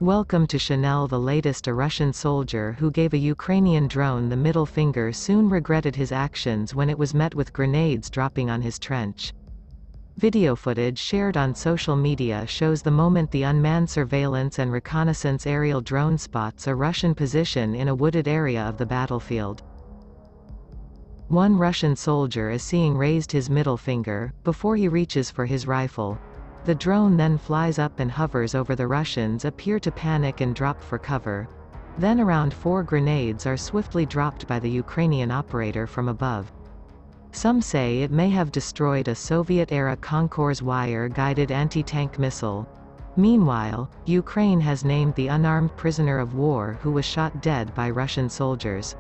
Welcome to Chanel. The latest. A Russian soldier who gave a Ukrainian drone the middle finger soon regretted his actions when it was met with grenades dropping on his trench. Video footage shared on social media shows the moment the unmanned surveillance and reconnaissance aerial drone spots a Russian position in a wooded area of the battlefield. One Russian soldier is seeing raised his middle finger, before he reaches for his rifle. The drone then flies up and hovers over. The Russians appear to panic and drop for cover. Then around 4 grenades are swiftly dropped by the Ukrainian operator from above. Some say it may have destroyed a Soviet-era Concours wire-guided anti-tank missile. Meanwhile, Ukraine has named the unarmed prisoner of war who was shot dead by Russian soldiers.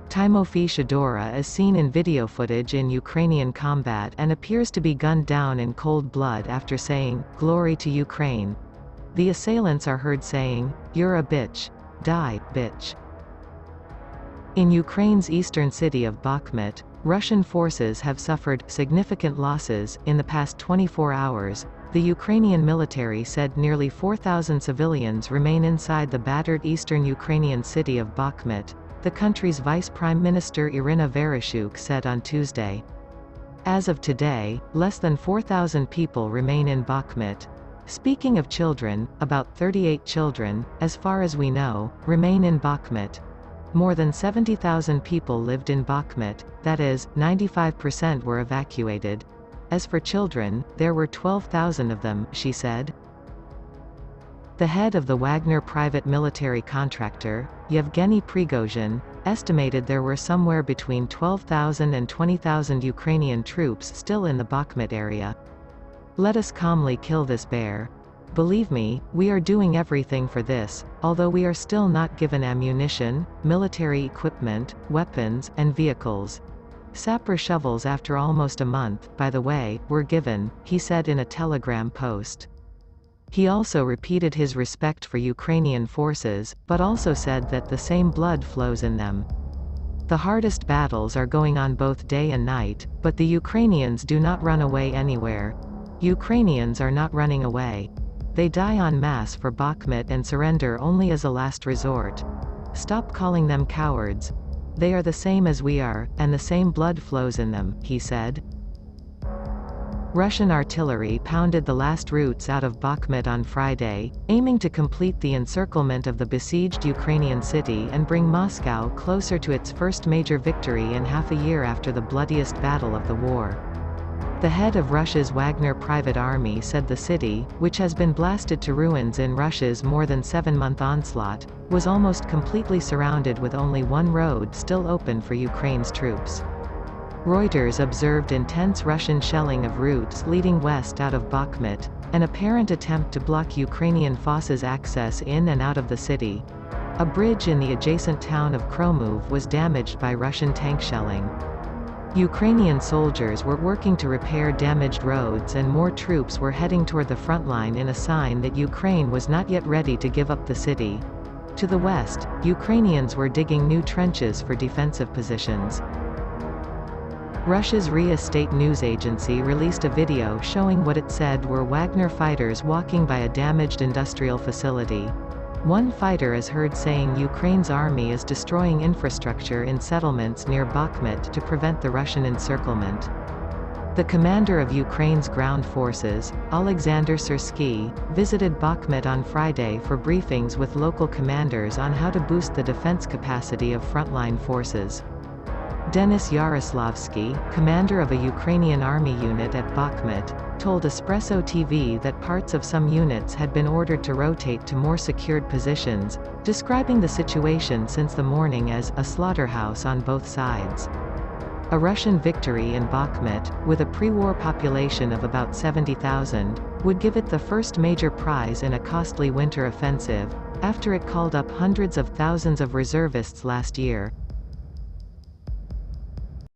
Timofey Shadora is seen in video footage in Ukrainian combat and appears to be gunned down in cold blood after saying, "Glory to Ukraine." The assailants are heard saying, "You're a bitch. Die, bitch." In Ukraine's eastern city of Bakhmut, Russian forces have suffered significant losses. In the past 24 hours, the Ukrainian military said nearly 4,000 civilians remain inside the battered eastern Ukrainian city of Bakhmut, the country's Vice Prime Minister Irina Vereshchuk said on Tuesday. As of today, less than 4,000 people remain in Bakhmut. Speaking of children, about 38 children, as far as we know, remain in Bakhmut. More than 70,000 people lived in Bakhmut, that is, 95% were evacuated. As for children, there were 12,000 of them, she said. The head of the Wagner private military contractor, Yevgeny Prigozhin, estimated there were somewhere between 12,000 and 20,000 Ukrainian troops still in the Bakhmut area. "Let us calmly kill this bear. Believe me, we are doing everything for this, although we are still not given ammunition, military equipment, weapons, and vehicles. Sapper shovels after almost a month, by the way, were given," he said in a Telegram post. He also repeated his respect for Ukrainian forces, but also said that the same blood flows in them. "The hardest battles are going on both day and night, but the Ukrainians do not run away anywhere. Ukrainians are not running away. They die en masse for Bakhmut and surrender only as a last resort. Stop calling them cowards. They are the same as we are, and the same blood flows in them," he said. Russian artillery pounded the last routes out of Bakhmut on Friday, aiming to complete the encirclement of the besieged Ukrainian city and bring Moscow closer to its first major victory in half a year after the bloodiest battle of the war. The head of Russia's Wagner private army said the city, which has been blasted to ruins in Russia's more than 7-month onslaught, was almost completely surrounded with only one road still open for Ukraine's troops. Reuters observed intense Russian shelling of routes leading west out of Bakhmut, an apparent attempt to block Ukrainian forces' access in and out of the city. A bridge in the adjacent town of Kromov was damaged by Russian tank shelling. Ukrainian soldiers were working to repair damaged roads and more troops were heading toward the front line in a sign that Ukraine was not yet ready to give up the city. To the west, Ukrainians were digging new trenches for defensive positions. Russia's RIA state news agency released a video showing what it said were Wagner fighters walking by a damaged industrial facility. One fighter is heard saying Ukraine's army is destroying infrastructure in settlements near Bakhmut to prevent the Russian encirclement. The commander of Ukraine's ground forces, Alexander Syrsky, visited Bakhmut on Friday for briefings with local commanders on how to boost the defense capacity of frontline forces. Denis Yaroslavsky, commander of a Ukrainian army unit at Bakhmut, told Espresso TV that parts of some units had been ordered to rotate to more secured positions, describing the situation since the morning as a slaughterhouse on both sides. A Russian victory in Bakhmut, with a pre-war population of about 70,000, would give it the first major prize in a costly winter offensive, after it called up hundreds of thousands of reservists last year,